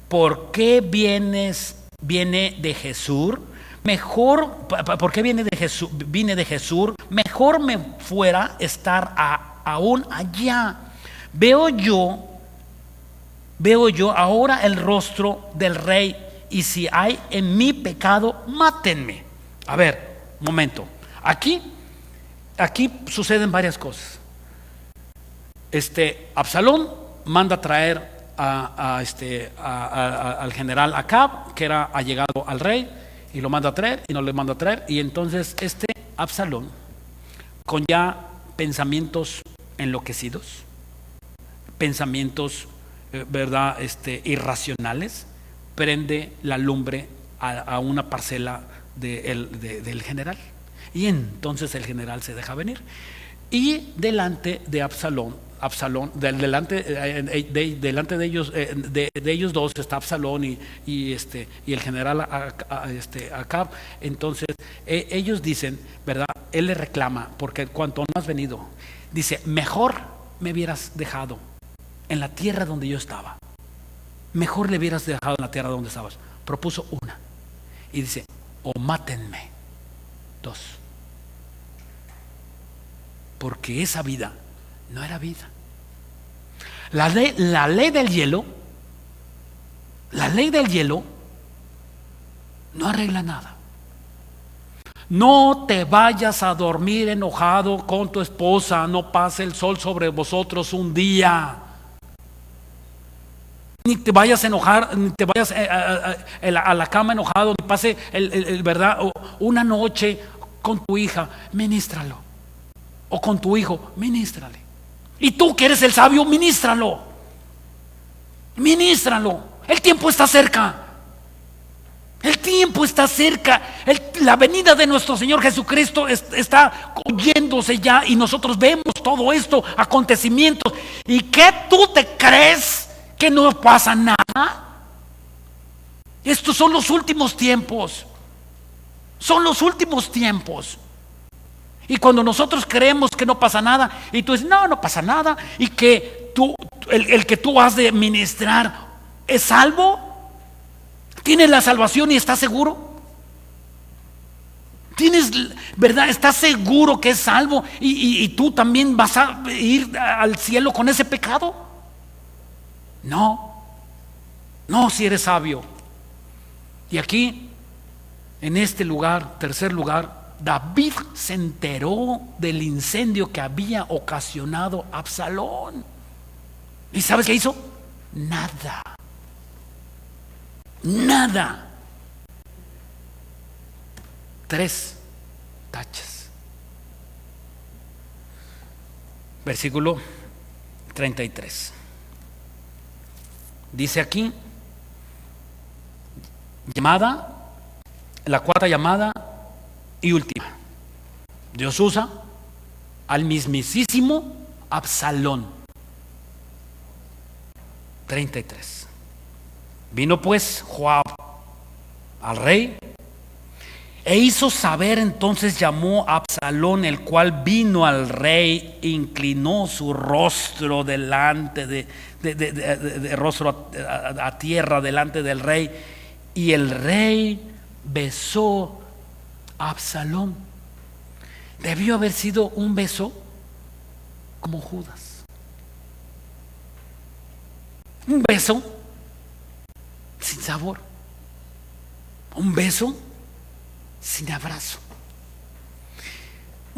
¿por qué viene de Jesús? ¿Por qué vine de Jesús? Mejor me fuera estar aún allá. Veo yo ahora el rostro del rey, y si hay en mí pecado, mátenme. A ver, un momento. Aquí suceden varias cosas. Absalón manda a traer al general Acab, que era allegado al rey, y lo manda a traer y no le manda a traer. Y entonces Absalón, con ya pensamientos enloquecidos, pensamientos irracionales, prende la lumbre a una parcela del general. Y entonces el general se deja venir. Y delante de Absalón, delante de ellos, de ellos dos está Absalón y el general Acab. Entonces ellos dicen, ¿verdad? Él le reclama, porque cuanto no has venido, dice, mejor me hubieras dejado en la tierra donde yo estaba. Mejor le hubieras dejado en la tierra donde estabas. Propuso una y dice, o mátenme. Dos. Porque esa vida no era vida. La ley del hielo no arregla nada. No te vayas a dormir enojado con tu esposa, no pase el sol sobre vosotros un día. Ni te vayas a enojar, ni te vayas a la cama enojado, ni pase ¿verdad? Una noche con tu hija, ministralo. O con tu hijo, ministrale. Y tú que eres el sabio, ministralo. Ministralo. El tiempo está cerca. El tiempo está cerca. La venida de nuestro Señor Jesucristo está oyéndose ya, y nosotros vemos todo esto, acontecimientos. ¿Y qué tú te crees que no pasa nada? Estos son los últimos tiempos. Son los últimos tiempos. Y cuando nosotros creemos que no pasa nada, y tú dices, no pasa nada, y que el que tú has de ministrar es salvo, tienes la salvación y estás seguro, tienes, ¿verdad? Estás seguro que es salvo, y tú también vas a ir al cielo con ese pecado. No, si eres sabio. Y aquí, en este lugar, tercer lugar, David se enteró del incendio que había ocasionado Absalón. ¿Y sabes qué hizo? Nada. Nada. 3 tachas. Versículo 33. Dice aquí, la cuarta llamada y última. Dios usa al mismísimo Absalón. 33. Vino pues Joab al rey e hizo saber, entonces llamó a Absalón, el cual vino al rey, inclinó su rostro delante de rostro a tierra delante del rey, y el rey besó Absalón. Debió haber sido un beso como Judas, un beso sin sabor, un beso sin abrazo,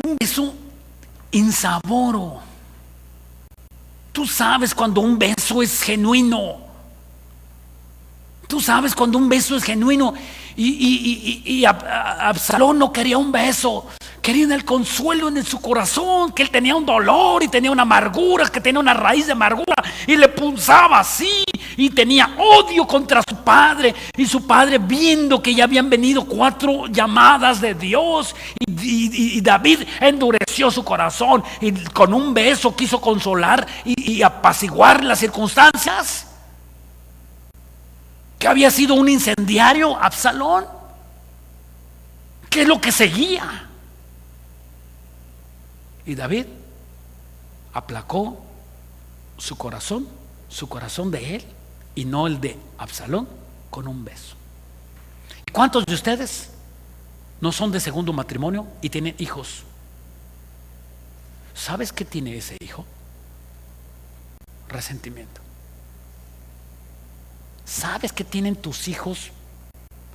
un beso insaboro. Tú sabes cuando un beso es genuino. Tú sabes cuando un beso es genuino. Y Absalón no quería un beso, quería el consuelo en su corazón, que él tenía un dolor y tenía una amargura, que tenía una raíz de amargura, y le pulsaba así, y tenía odio contra su padre. Y su padre, viendo que ya habían venido 4 llamadas de Dios, y David endureció su corazón, y con un beso quiso consolar y apaciguar las circunstancias. Que había sido un incendiario Absalón. ¿Qué es lo que seguía? Y David aplacó su corazón de él, y no el de Absalón, con un beso. ¿Cuántos de ustedes no son de segundo matrimonio y tienen hijos? ¿Sabes qué tiene ese hijo? Resentimiento. ¿Sabes qué tienen tus hijos?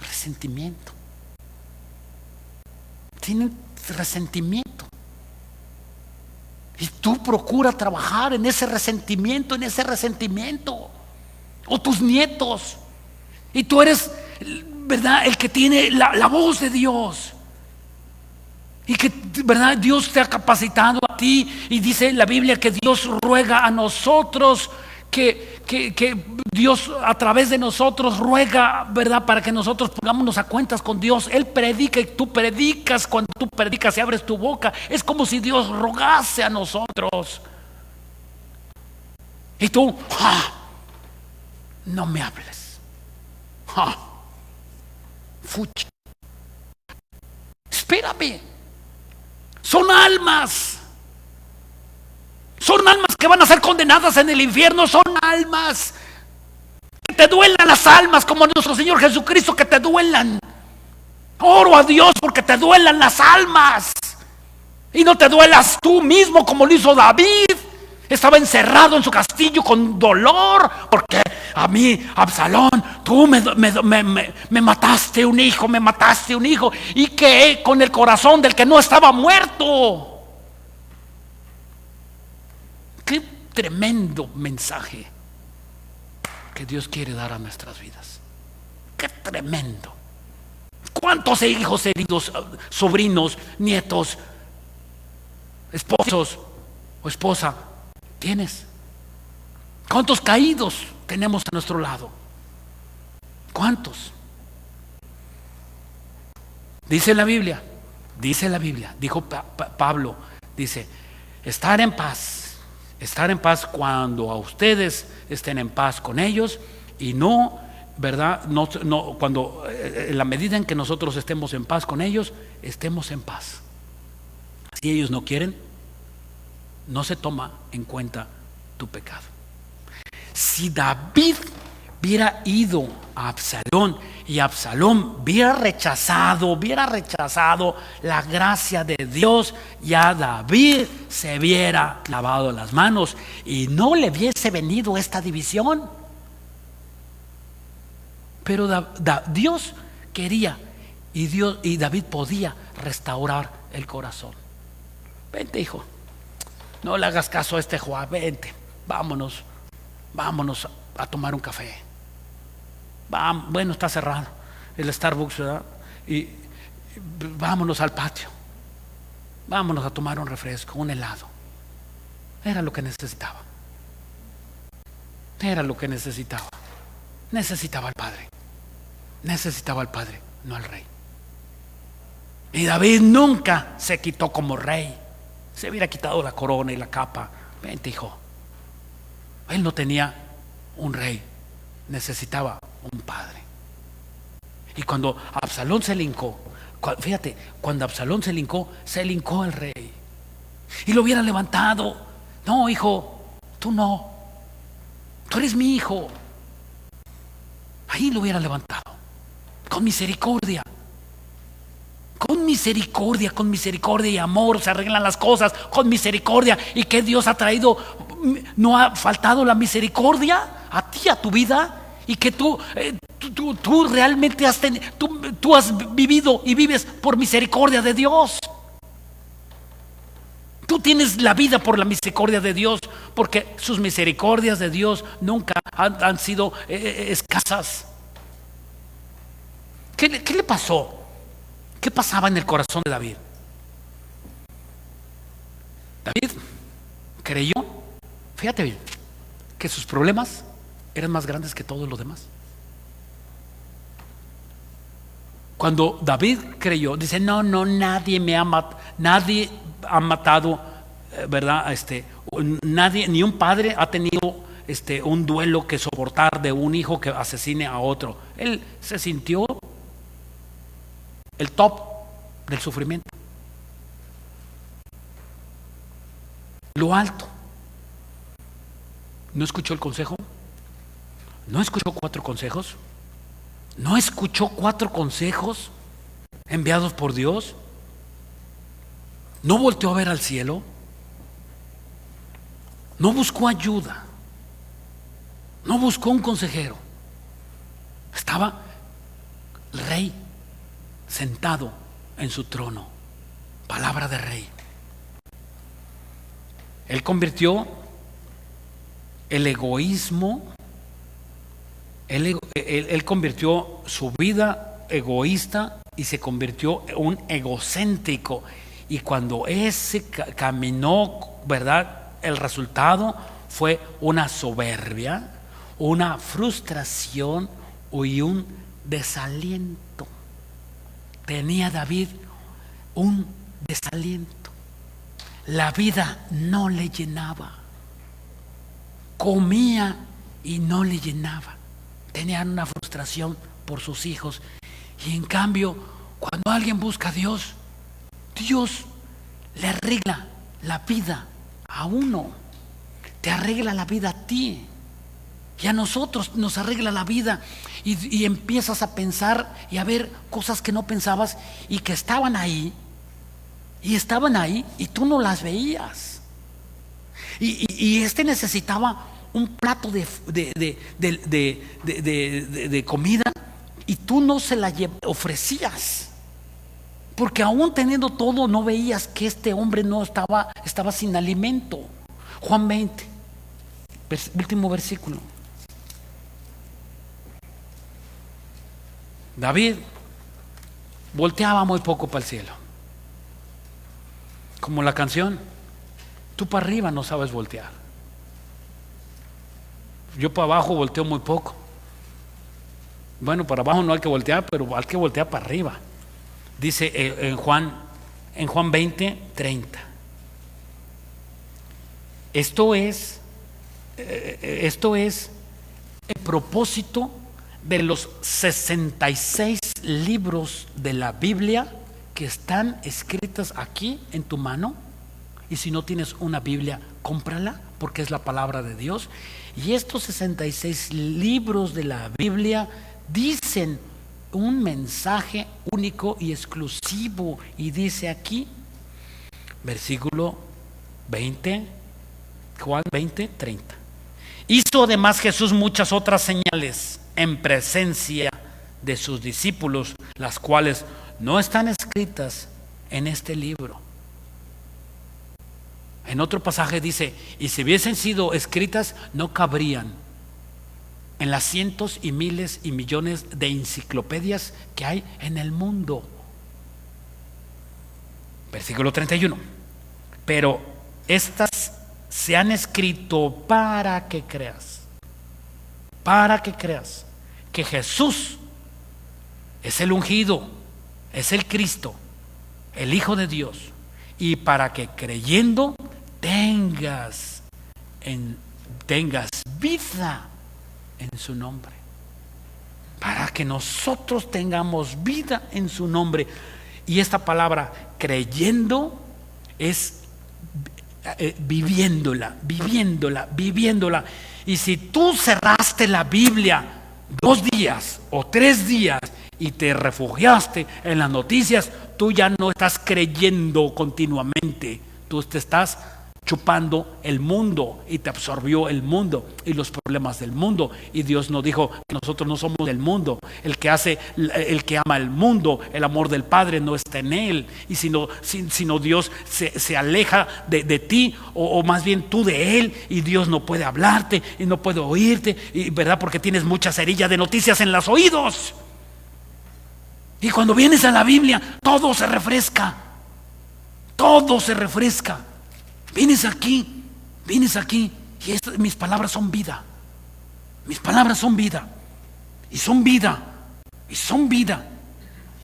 Resentimiento. Tienen resentimiento. Y tú procura trabajar en ese resentimiento, O tus nietos. Y tú eres, ¿verdad?, el que tiene la voz de Dios. Y que, ¿verdad?, Dios te ha capacitado a ti. Y dice la Biblia que Dios ruega a nosotros que Dios a través de nosotros ruega, ¿verdad?, para que nosotros pongámonos a cuentas con Dios. Él predica y tú predicas. Cuando tú predicas y abres tu boca, es como si Dios rogase a nosotros. Y tú, no me hables. Fuchi. Espérame. Son almas. Son almas que van a ser condenadas en el infierno. Son almas que te duelan las almas, como nuestro Señor Jesucristo, que te duelan. Oro a Dios porque te duelan las almas y no te duelas tú mismo como lo hizo David. Estaba encerrado en su castillo con dolor porque a mí, Absalón, tú me mataste un hijo, me mataste un hijo. Y que con el corazón del que no estaba muerto. Qué tremendo mensaje que Dios quiere dar a nuestras vidas. Qué tremendo. ¿Cuántos hijos heridos, sobrinos, nietos, esposos o esposa tienes? ¿Cuántos caídos tenemos a nuestro lado? ¿Cuántos? Dice la Biblia, dijo Pablo, dice, estar en paz cuando a ustedes estén en paz con ellos y no, ¿verdad? No, cuando en la medida en que nosotros estemos en paz con ellos, estemos en paz. Si ellos no quieren, no se toma en cuenta tu pecado. Si David hubiera ido a Absalón y Absalón hubiera rechazado la gracia de Dios, ya David se hubiera lavado las manos y no le hubiese venido esta división. Pero Dios quería y David podía restaurar el corazón. Vente, hijo, no le hagas caso a este Joab, vente, vámonos a tomar un café. Bueno, está cerrado el Starbucks, ¿verdad? Y vámonos al patio, vámonos a tomar un refresco, un helado. Era lo que necesitaba. Necesitaba al Padre, no al rey. Y David nunca se quitó como rey. Se hubiera quitado la corona y la capa. Vente, hijo. Él no tenía un rey, necesitaba un padre. Y cuando Absalón se le hincó, fíjate, cuando Absalón se le hincó al rey y lo hubiera levantado. No, hijo, tú no, tú eres mi hijo. Ahí lo hubiera levantado con misericordia y amor. Se arreglan las cosas con misericordia. ¿Y qué Dios ha traído? ¿No ha faltado la misericordia a ti, a tu vida? Y que tú realmente tú has vivido y vives por misericordia de Dios. Tú tienes la vida por la misericordia de Dios, porque sus misericordias de Dios nunca han sido escasas. ¿Qué le pasó? ¿Qué pasaba en el corazón de David? David creyó, fíjate bien, que sus problemas eran más grandes que todos los demás. Cuando David creyó, dice, no, nadie ha matado, ¿verdad? Nadie, ni un padre ha tenido un duelo que soportar de un hijo que asesine a otro. Él se sintió el top del sufrimiento, lo alto. ¿No escuchó el consejo? ¿No escuchó cuatro consejos? ¿No escuchó cuatro consejos enviados por Dios? ¿No volteó a ver al cielo? ¿No buscó ayuda? ¿No buscó un consejero? Estaba el rey sentado en su trono, palabra de rey. Él convirtió el egoísmo, él convirtió su vida egoísta y se convirtió en un egocéntrico. Y cuando ese caminó, ¿verdad?, el resultado fue una soberbia, una frustración y un desaliento. Tenía David un desaliento. La vida no le llenaba. Comía y no le llenaba. Tenía una frustración por sus hijos. Y en cambio, cuando alguien busca a Dios, Dios le arregla la vida a uno. Te arregla la vida a ti. Y a nosotros nos arregla la vida. Y empiezas a pensar y a ver cosas que no pensabas y que estaban ahí. Y estaban ahí y tú no las veías. Y necesitaba un plato de comida y tú no se la ofrecías. Porque aún teniendo todo no veías que este hombre no estaba sin alimento. Juan 20, último versículo. David volteaba muy poco para el cielo. Como la canción, tú para arriba no sabes voltear. Yo para abajo volteo muy poco. Bueno, para abajo no hay que voltear, pero hay que voltear para arriba. Dice en Juan 20, 30. Esto es el propósito de los 66 libros de la Biblia que están escritas aquí en tu mano. Y si no tienes una Biblia, cómprala, porque es la palabra de Dios. Y estos 66 libros de la Biblia dicen un mensaje único y exclusivo. Y dice aquí, versículo 20, Juan 20, 30. Hizo además Jesús muchas otras señales en presencia de sus discípulos, las cuales no están escritas en este libro. En otro pasaje dice, y si hubiesen sido escritas, no cabrían en las cientos y miles y millones de enciclopedias que hay en el mundo. Versículo 31. Pero estas se han escrito para que creas que Jesús es el ungido, es el Cristo, el Hijo de Dios, y para que creyendo tengas vida en su nombre. Para que nosotros tengamos vida en su nombre. Y esta palabra creyendo es viviéndola. Y si tú cerraste la Biblia 2 días o 3 días y te refugiaste en las noticias, tú ya no estás creyendo continuamente, tú te estás chupando el mundo y te absorbió el mundo y los problemas del mundo. Y Dios nos dijo que nosotros no somos del mundo. El que ama el mundo, el amor del Padre no está en él. Y sino Dios se aleja de ti, o más bien tú de él, y Dios no puede hablarte y no puede oírte, y verdad, porque tienes mucha cerilla de noticias en los oídos. Y cuando vienes a la Biblia, todo se refresca. Vienes aquí y mis palabras son vida. Y son vida.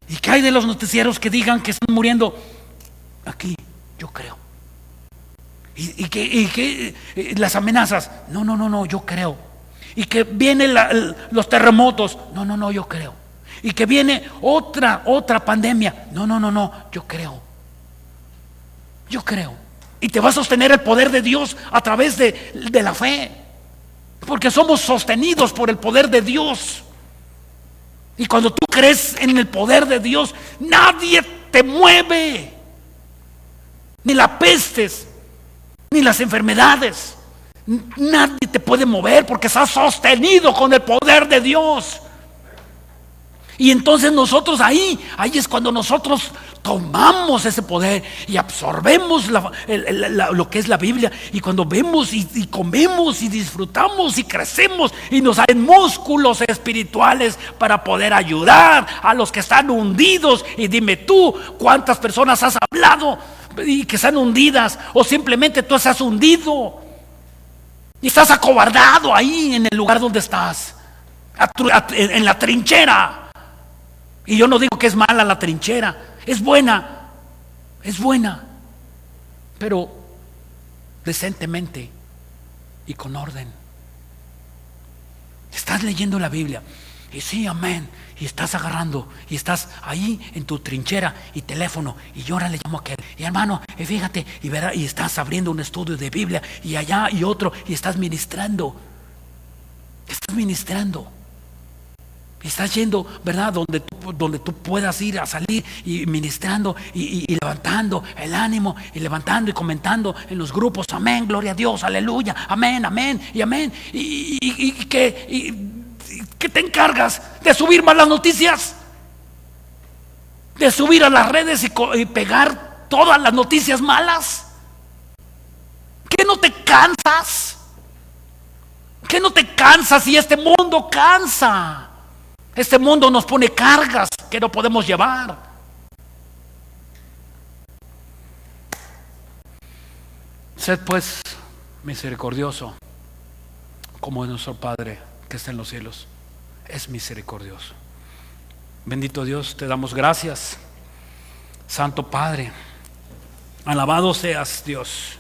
¿Y qué hay de los noticieros que digan que están muriendo? Aquí, yo creo. Y que las amenazas, no, yo creo. Y que vienen los terremotos, no, yo creo. Y que viene otra pandemia, no, yo creo. Y te va a sostener el poder de Dios a través de la fe, porque somos sostenidos por el poder de Dios. Y cuando tú crees en el poder de Dios, nadie te mueve, ni la pestes, ni las enfermedades. Nadie te puede mover porque estás sostenido con el poder de Dios. Y entonces nosotros ahí es cuando nosotros tomamos ese poder y absorbemos lo que es la Biblia. Y cuando vemos y comemos y disfrutamos y crecemos y nos salen músculos espirituales para poder ayudar a los que están hundidos. Y dime tú, ¿cuántas personas has hablado y que están hundidas? O simplemente tú estás hundido. Y estás acobardado ahí en el lugar donde estás, en la trinchera. Y yo no digo que es mala la trinchera, es buena, pero decentemente y con orden. Estás leyendo la Biblia y sí, amén, y estás agarrando y estás ahí en tu trinchera y teléfono, y yo ahora le llamo a aquel, y hermano, y fíjate, y verá, y estás abriendo un estudio de Biblia, y allá y otro, y estás ministrando, y estás yendo, ¿verdad? Donde tú puedas ir a salir y ministrando y levantando el ánimo, y levantando y comentando en los grupos, amén, gloria a Dios, aleluya, amén, amén y amén. ¿Y qué te encargas? ¿De subir malas noticias? ¿De subir a las redes y pegar todas las noticias malas? ¿Qué no te cansas? ¿Qué no te cansas? Y este mundo cansa. Este mundo nos pone cargas que no podemos llevar. Sed pues misericordioso, como nuestro Padre que está en los cielos es misericordioso. Bendito Dios, te damos gracias, Santo Padre. Alabado seas, Dios.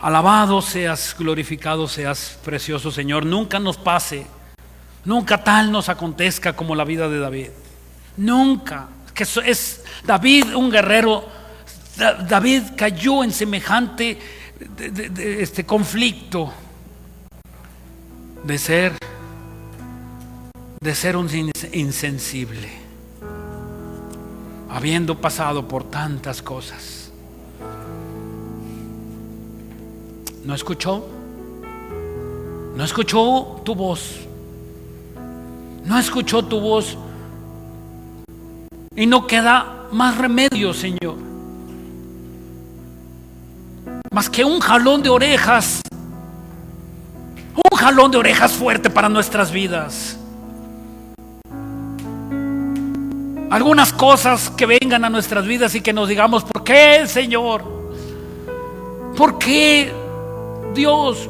Alabado seas, glorificado seas, precioso Señor. Nunca nos pase, nunca tal nos acontezca como la vida de David. Nunca. Que es David un guerrero. David cayó en semejante conflicto de ser un insensible, habiendo pasado por tantas cosas. ¿No escuchó tu voz? No escuchó tu voz, y no queda más remedio, Señor, más que un jalón de orejas fuerte para nuestras vidas. Algunas cosas que vengan a nuestras vidas y que nos digamos, ¿por qué, Señor? ¿Por qué, Dios?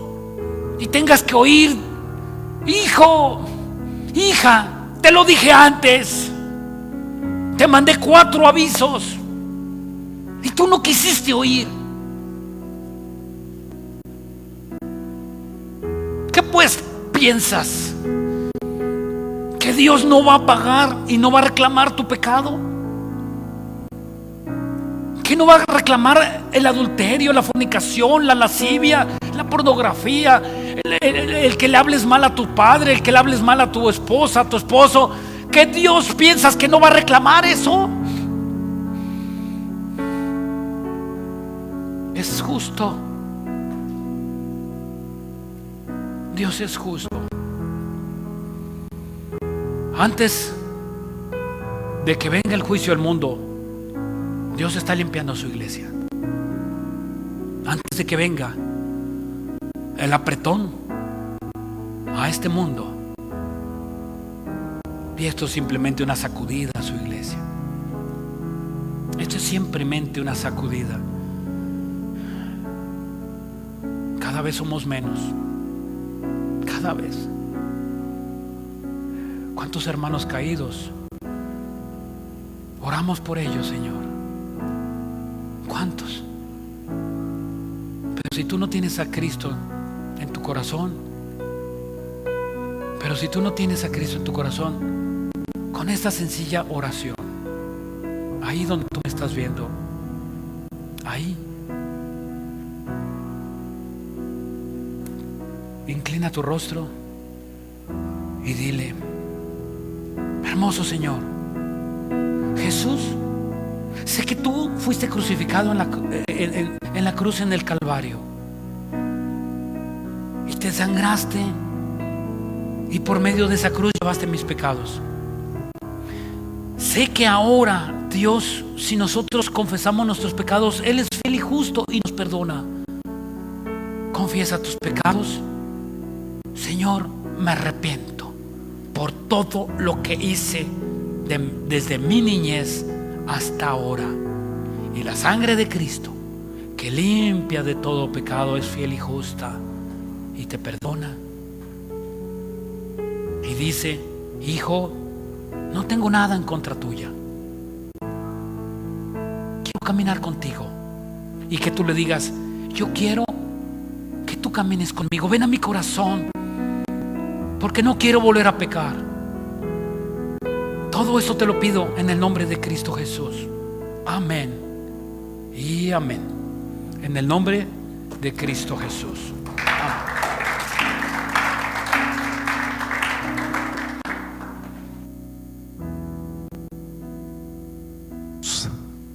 Y tengas que oír, hijo, hija, te lo dije antes, te mandé 4 avisos y tú no quisiste oír. ¿Qué pues piensas? ¿Que Dios no va a pagar y no va a reclamar tu pecado? ¿Que no va a reclamar el adulterio, la fornicación, la lascivia, la pornografía, el que le hables mal a tu padre, el que le hables mal a tu esposa, a tu esposo? ¿Qué Dios piensas que no va a reclamar eso? Es justo. Dios es justo. Antes de que venga el juicio al mundo, Dios está limpiando a su iglesia. Antes de que venga el apretón a este mundo, y esto es simplemente una sacudida a su iglesia. Esto es simplemente una sacudida. Cada vez somos menos. Cada vez. ¿Cuántos hermanos caídos? Oramos por ellos, Señor. ¿Cuántos? Pero si tú no tienes a Cristo en tu corazón, con esta sencilla oración, ahí donde tú me estás viendo, ahí, inclina tu rostro y dile: hermoso Señor Jesús, sé que tú fuiste crucificado en la cruz, en el Calvario, y te sangraste, y por medio de esa cruz llevaste mis pecados. Sé que ahora, Dios, si nosotros confesamos nuestros pecados, Él es fiel y justo y nos perdona. Confiesa tus pecados. Señor, me arrepiento por todo lo que hice desde mi niñez hasta ahora, y la sangre de Cristo, que limpia de todo pecado, es fiel y justa y te perdona. Y dice: hijo, no tengo nada en contra tuya. Quiero caminar contigo. Y que tú le digas: yo quiero que tú camines conmigo. Ven a mi corazón, porque no quiero volver a pecar. Todo eso te lo pido en el nombre de Cristo Jesús. Amén y amén. En el nombre de Cristo Jesús. Amén.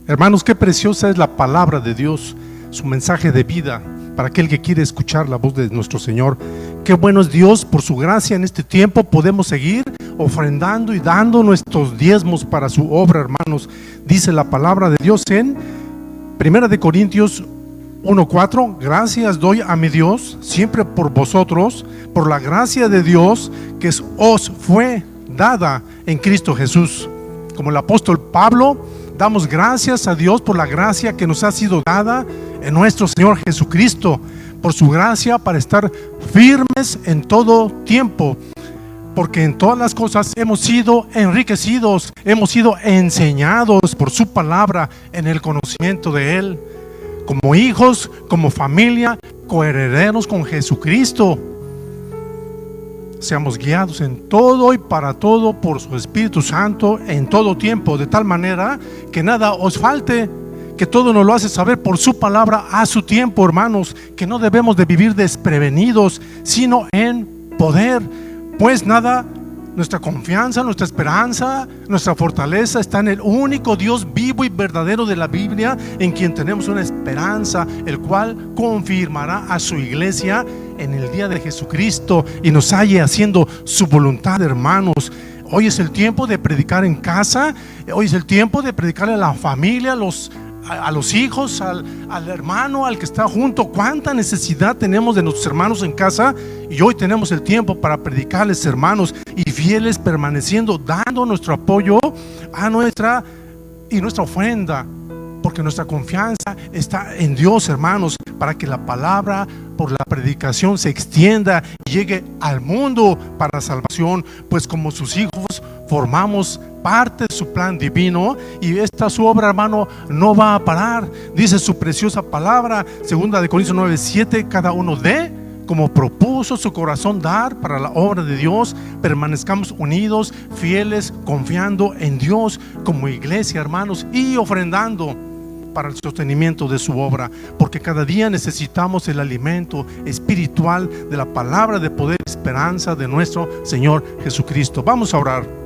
Hermanos, qué preciosa es la palabra de Dios, su mensaje de vida para aquel que quiere escuchar la voz de nuestro Señor. Qué bueno es Dios, por su gracia en este tiempo podemos seguir ofrendando y dando nuestros diezmos para su obra, hermanos. Dice la palabra de Dios en 1 Corintios 1:4: gracias doy a mi Dios siempre por vosotros, por la gracia de Dios que os fue dada en Cristo Jesús. Como el apóstol Pablo, damos gracias a Dios por la gracia que nos ha sido dada en nuestro Señor Jesucristo, por su gracia para estar firmes en todo tiempo, porque en todas las cosas hemos sido enriquecidos, hemos sido enseñados por su palabra en el conocimiento de Él, como hijos, como familia, coherederos con Jesucristo. Seamos guiados en todo y para todo por su Espíritu Santo en todo tiempo, de tal manera que nada os falte, que todo nos lo hace saber por su palabra a su tiempo, hermanos, que no debemos de vivir desprevenidos, sino en poder, pues nada, nuestra confianza, nuestra esperanza, nuestra fortaleza está en el único Dios vivo y verdadero de la Biblia, en quien tenemos una esperanza, el cual confirmará a su iglesia en el día de Jesucristo y nos halle haciendo su voluntad, hermanos. Hoy es el tiempo de predicar en casa, hoy es el tiempo de predicarle a la familia, a los hijos, al hermano, al que está junto. Cuánta necesidad tenemos de nuestros hermanos en casa, y hoy tenemos el tiempo para predicarles, hermanos, y fieles, permaneciendo, dando nuestro apoyo a nuestra ofrenda, porque nuestra confianza está en Dios, hermanos, para que la palabra por la predicación se extienda y llegue al mundo para salvación, pues como sus hijos formamos parte de su plan divino, y esta su obra, hermano, no va a parar. Dice su preciosa palabra, 2 Corintios 9:7: cada uno dé como propuso su corazón dar para la obra de Dios. Permanezcamos unidos, fieles, confiando en Dios como iglesia, hermanos, y ofrendando para el sostenimiento de su obra, porque cada día necesitamos el alimento espiritual de la palabra de poder y esperanza de nuestro Señor Jesucristo. Vamos a orar.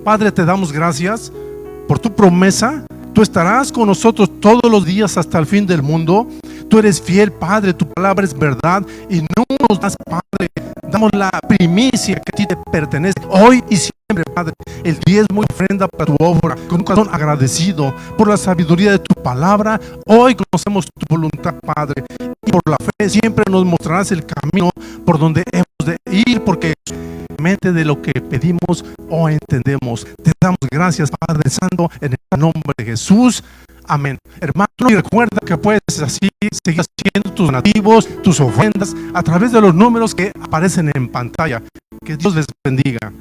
Padre, te damos gracias por tu promesa. Tú estarás con nosotros todos los días hasta el fin del mundo. Tú eres fiel, Padre, tu palabra es verdad, y no nos das, Padre, damos la primicia que a ti te pertenece hoy y siempre, Padre, el diezmo y ofrenda para tu obra, con un corazón agradecido por la sabiduría de tu palabra. Hoy conocemos tu voluntad, Padre, y por la fe siempre nos mostrarás el camino por donde hemos de ir, porque de lo que pedimos o entendemos. Te damos gracias, Padre Santo, en el nombre de Jesús. Amén. Hermano, y recuerda que puedes así seguir haciendo tus donativos, tus ofrendas a través de los números que aparecen en pantalla. Que Dios les bendiga.